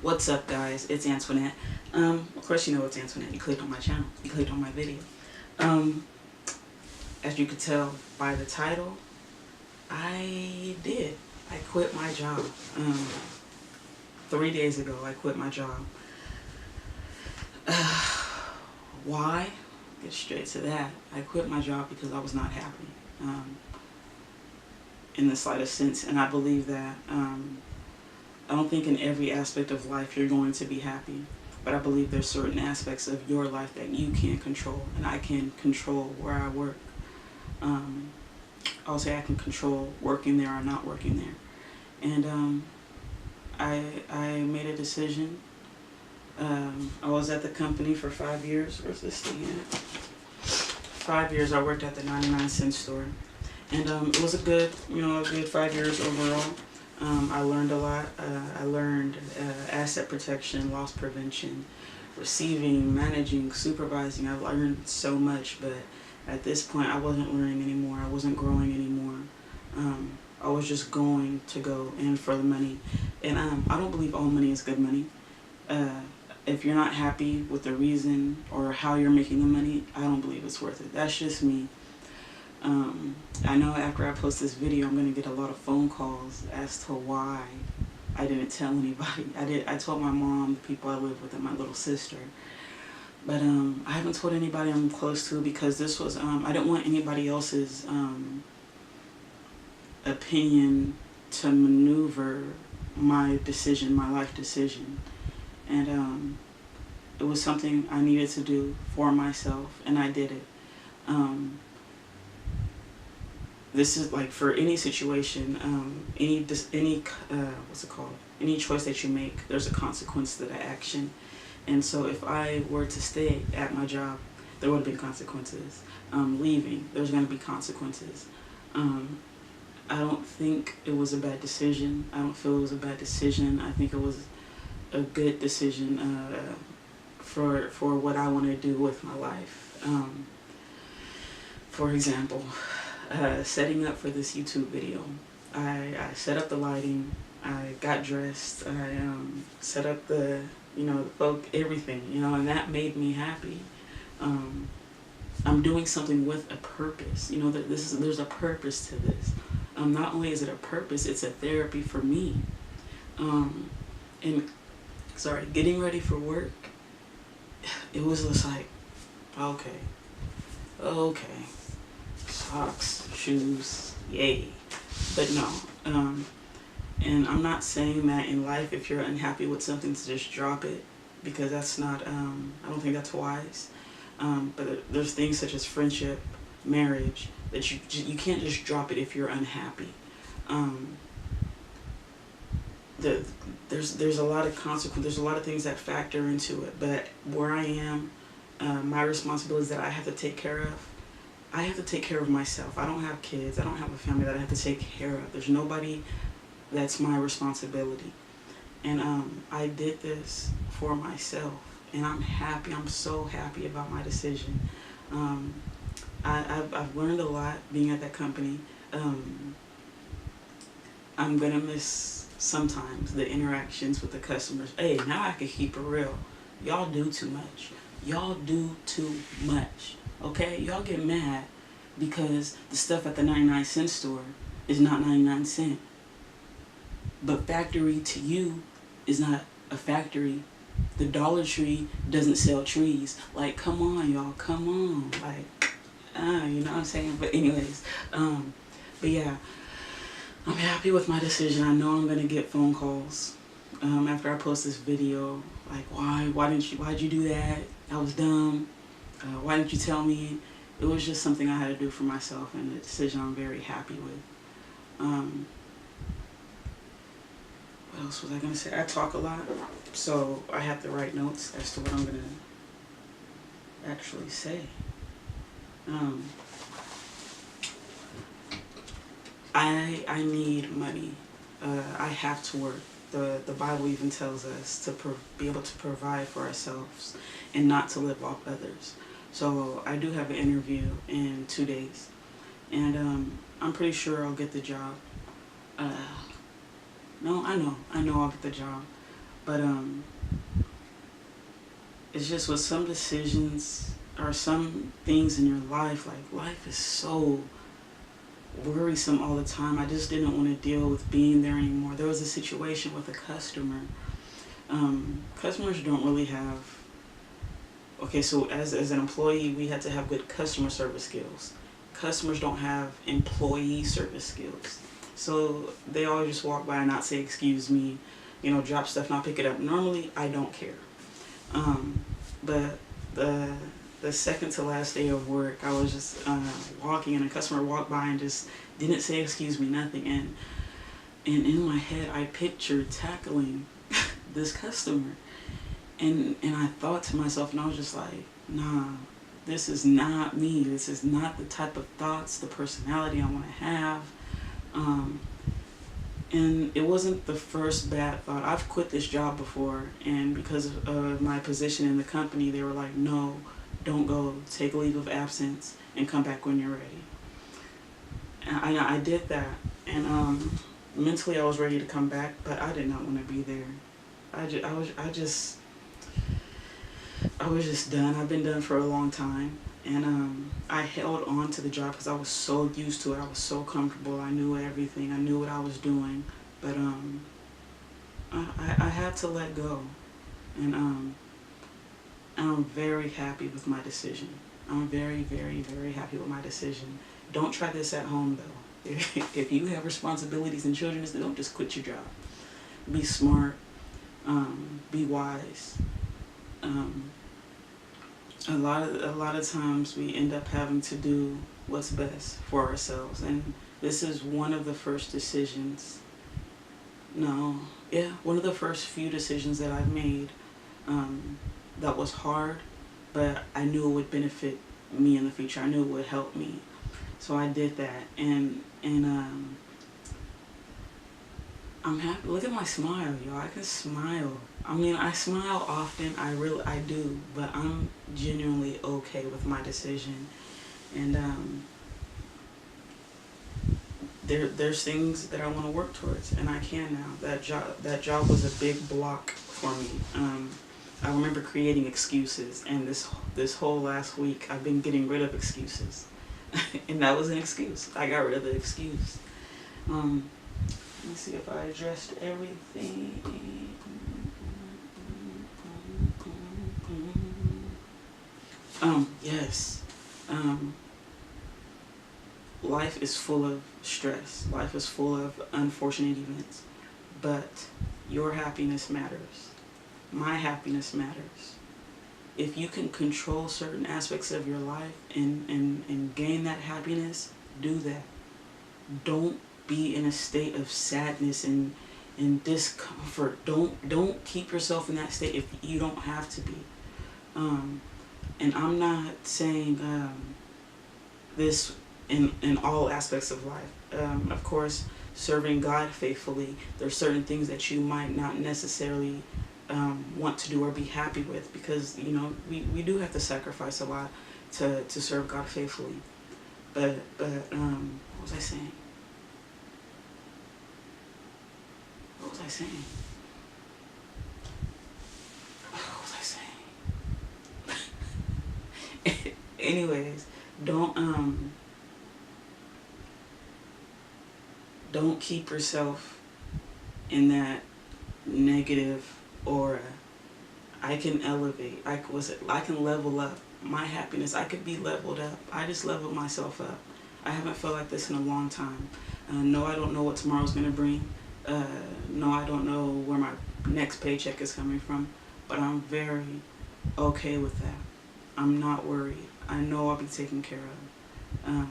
What's up, guys? It's Antoinette. Of course you know it's Antoinette. You clicked on my channel. You clicked on my video. Um, as you could tell by the title, I did. I quit my job. 3 days ago, I quit my job. Why? Get straight to that. I quit my job because I was not happy. In the slightest sense, and I believe that I don't think in every aspect of life you're going to be happy, but I believe there's certain aspects of your life that you can't control, and I can control where I work. I'll say I can control working there or not working there, and I made a decision. I was at the company for 5 years. Where's this thing at? 5 years I worked at the 99-cent store. And it was a good 5 years overall. I learned a lot. I learned asset protection, loss prevention, receiving, managing, supervising. I learned so much, but at this point I wasn't learning anymore. I wasn't growing anymore. I was just going to go in for the money. And I don't believe all money is good money. If you're not happy with the reason or how you're making the money, I don't believe it's worth it. That's just me. I know after I post this video, I'm going to get a lot of phone calls as to why I didn't tell anybody. I told my mom, the people I live with, and my little sister. But I haven't told anybody I'm close to because this was, I didn't want anybody else's opinion to maneuver my decision, my life decision. And it was something I needed to do for myself, and I did it. This is like for any situation, any choice that you make, there's a consequence to the action. And so if I were to stay at my job, there would have been consequences. Leaving, there's going to be consequences. I don't think it was a bad decision. I don't feel it was a bad decision. I think it was a good decision for what I want to do with my life. For example, setting up for this YouTube video. I set up the lighting, I got dressed, I set up the everything, and that made me happy. I'm doing something with a purpose. There's a purpose to this. Not only is it a purpose, it's a therapy for me. Getting ready for work, it was just like, okay, socks, shoes, yay. But no, and I'm not saying that in life if you're unhappy with something to just drop it, because that's not, I don't think that's wise. But there's things such as friendship, marriage, that you can't just drop it if you're unhappy. There's a lot of consequences, there's a lot of things that factor into it, but where I am, my responsibilities that I have to take care of, I have to take care of myself. I don't have kids. I don't have a family that I have to take care of. There's nobody that's my responsibility. And I did this for myself. And I'm happy. I'm so happy about my decision. I've learned a lot being at that company. I'm going to miss sometimes the interactions with the customers. Hey, now I can keep it real. Y'all do too much. Y'all do too much. Okay, y'all get mad because the stuff at the 99-cent store is not 99 cents. But factory to you is not a factory. The Dollar Tree doesn't sell trees. Like, come on, y'all, come on. Like, you know what I'm saying? But anyways, but yeah, I'm happy with my decision. I know I'm gonna get phone calls after I post this video. Like, why'd you do that? That was dumb. Why didn't you tell me? It was just something I had to do for myself, and a decision I'm very happy with. What else was I going to say? I talk a lot, so I have to write notes as to what I'm going to actually say. I need money. I have to work. The Bible even tells us to be able to provide for ourselves and not to live off others. So I do have an interview in 2 days, and I'm pretty sure I'll get the job. No, I know I'll get the job. But it's just with some decisions or some things in your life, like life is so worrisome all the time. I just didn't want to deal with being there anymore. There was a situation with a customer. Customers don't really have, okay, so as an employee, we had to have good customer service skills. Customers don't have employee service skills. So they always just walk by and not say, excuse me, drop stuff, not pick it up. Normally, I don't care. But the second to last day of work, I was just walking and a customer walked by and just didn't say excuse me, nothing. And in my head, I pictured tackling this customer. And I thought to myself, and I was just like, nah, this is not me. This is not the type of thoughts, the personality I want to have. And it wasn't the first bad thought. I've quit this job before, and because of my position in the company, they were like, no, don't go, take a leave of absence and come back when you're ready. And I did that, and mentally I was ready to come back, but I did not want to be there. I was just done. I've been done for a long time. And I held on to the job because I was so used to it. I was so comfortable. I knew everything. I knew what I was doing. But I had to let go. And I'm very happy with my decision. I'm very, very, very happy with my decision. Don't try this at home, though. If you have responsibilities and children, don't just quit your job. Be smart. Be wise. A lot of times we end up having to do what's best for ourselves, and this is one of the first decisions. One of the first few decisions that I've made that was hard, but I knew it would benefit me in the future. I knew it would help me, so I did that, and I'm happy. Look at my smile, y'all. I can smile. I mean, I smile often. I do. But I'm genuinely okay with my decision. And there's things that I want to work towards, and I can now. That job was a big block for me. I remember creating excuses, and this whole last week I've been getting rid of excuses, and that was an excuse. I got rid of the excuse. Let me see if I addressed everything. Yes. Life is full of stress. Life is full of unfortunate events. But your happiness matters. My happiness matters. If you can control certain aspects of your life and gain that happiness, do that. Don't be in a state of sadness and discomfort. Don't keep yourself in that state if you don't have to be. And I'm not saying this in all aspects of life. Of course, serving God faithfully, there's certain things that you might not necessarily want to do or be happy with, because we do have to sacrifice a lot to serve God faithfully. But what was I saying? What was I saying? Anyways, don't keep yourself in that negative aura. I can elevate. I can level up my happiness. I could be leveled up. I just leveled myself up. I haven't felt like this in a long time. No, I don't know what tomorrow's gonna bring. No, I don't know where my next paycheck is coming from. But I'm very okay with that. I'm not worried. I know I'll be taken care of.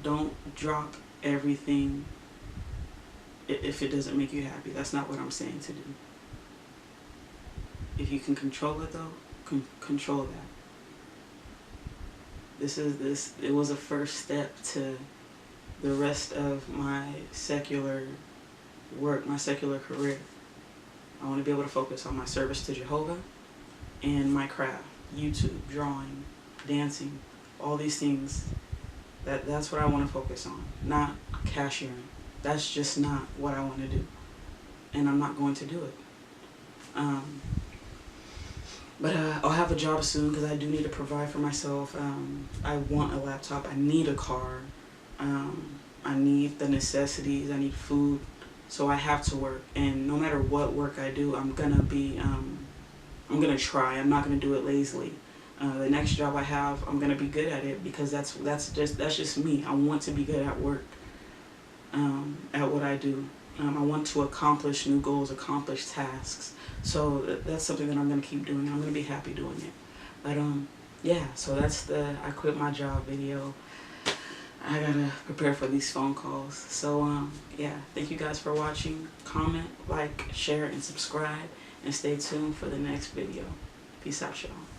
Don't drop everything if it doesn't make you happy. That's not what I'm saying to do. If you can control it, though, control that. It was a first step to the rest of my secular work, my secular career. I want to be able to focus on my service to Jehovah and my craft, YouTube, drawing, dancing, all these things. That's what I want to focus on, not cashiering. That's just not what I want to do. and I'm not going to do it. But I'll have a job soon because I do need to provide for myself. I want a laptop. I need a car. I need the necessities. I need food. So I have to work. And no matter what work I do, I'm gonna try. I'm not gonna do it lazily. The next job I have, I'm gonna be good at it because that's just me. I want to be good at work, at what I do. I want to accomplish new goals, accomplish tasks. So that's something that I'm gonna keep doing. I'm gonna be happy doing it. But yeah. So that's the I quit my job video. I gotta prepare for these phone calls. So yeah. Thank you guys for watching. Comment, like, share, and subscribe, and stay tuned for the next video. Peace out, y'all.